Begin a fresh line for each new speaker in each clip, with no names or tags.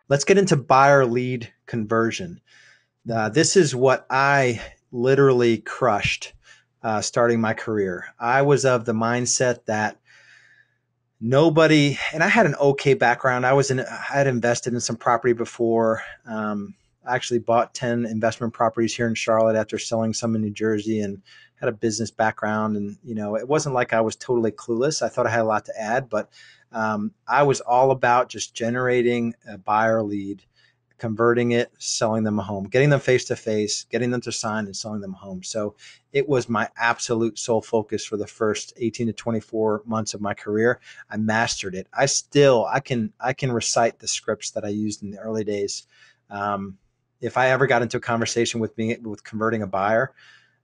Let's get into buyer lead conversion. This is what I literally crushed starting my career. I was of the mindset that nobody, and I had an okay background. I had invested in some property before. I actually bought 10 investment properties here in Charlotte after selling some in New Jersey, and had a business background. And, it wasn't like I was totally clueless. I thought I had a lot to add, but I was all about just generating a buyer lead, converting it, selling them a home, getting them face to face, getting them to sign and selling them a home. So it was my absolute sole focus for the first 18 to 24 months of my career. I mastered it. I can recite the scripts that I used in the early days. If I ever got into a conversation with converting a buyer,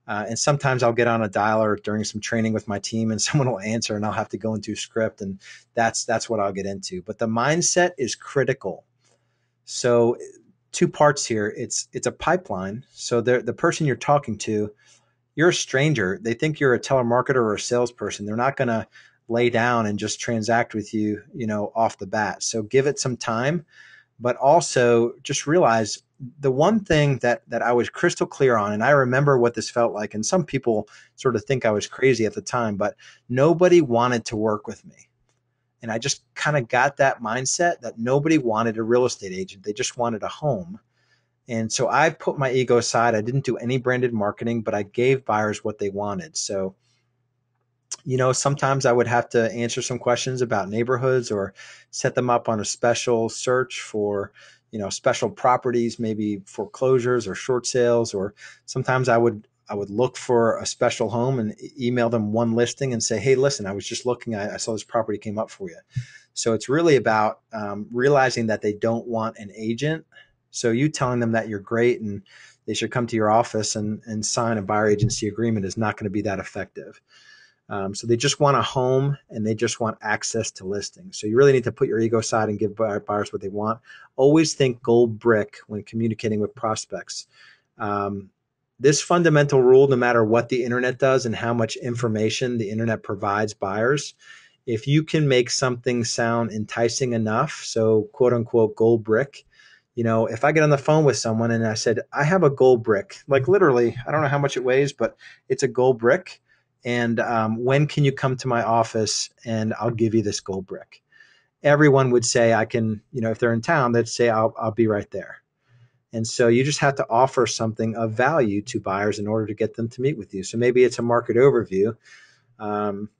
and sometimes I'll get on a dialer during some training with my team, and someone will answer, and I'll have to go into a script, and that's what I'll get into. But the mindset is critical. So two parts here. It's a pipeline. So the person you're talking to, you're a stranger. They think you're a telemarketer or a salesperson. They're not going to lay down and just transact with you, off the bat. So give it some time, but also just realize the one thing that I was crystal clear on, and I remember what this felt like. And some people sort of think I was crazy at the time, but nobody wanted to work with me. And I just kind of got that mindset that nobody wanted a real estate agent. They just wanted a home. And so I put my ego aside. I didn't do any branded marketing, but I gave buyers what they wanted. So, sometimes I would have to answer some questions about neighborhoods or set them up on a special search for, special properties, maybe foreclosures or short sales. Or sometimes I would look for a special home and email them one listing and say, hey, listen, I was just looking, I saw this property came up for you. So it's really about realizing that they don't want an agent. So you telling them that you're great and they should come to your office and sign a buyer agency agreement is not going to be that effective. So they just want a home and they just want access to listings. So you really need to put your ego aside and give buyers what they want. Always think gold brick when communicating with prospects. This fundamental rule, no matter what the internet does and how much information the internet provides buyers, if you can make something sound enticing enough, so quote unquote gold brick, if I get on the phone with someone and I said, I have a gold brick, like literally, I don't know how much it weighs, but it's a gold brick. And when can you come to my office and I'll give you this gold brick? Everyone would say, I can, if they're in town, they'd say, I'll be right there. And so you just have to offer something of value to buyers in order to get them to meet with you. So maybe it's a market overview. Um,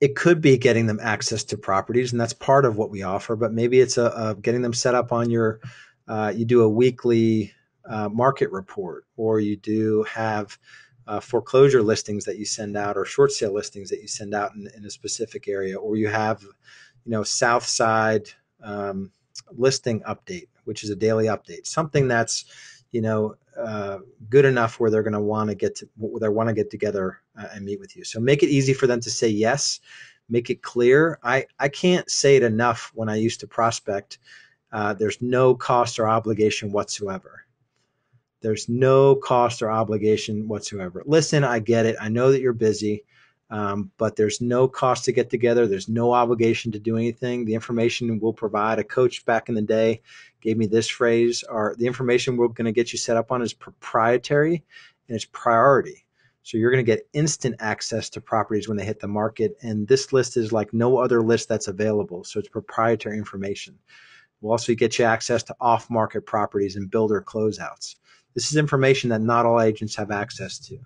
it could be getting them access to properties, and that's part of what we offer. But maybe it's a getting them set up on your. You do a weekly market report, or you do have foreclosure listings that you send out, or short sale listings that you send out in a specific area, or you have, South Side listing update, which is a daily update, something that's, good enough where they're going to want to get together and meet with you. So make it easy for them to say yes. Make it clear. I can't say it enough when I used to prospect. There's no cost or obligation whatsoever. There's no cost or obligation whatsoever. Listen, I get it. I know that you're busy, but there's no cost to get together. There's no obligation to do anything. The information we'll provide. A coach back in the day gave me this phrase, or the information we're going to get you set up on is proprietary and it's priority. So you're going to get instant access to properties when they hit the market. And this list is like no other list that's available. So it's proprietary information. We'll also get you access to off-market properties and builder closeouts. This is information that not all agents have access to.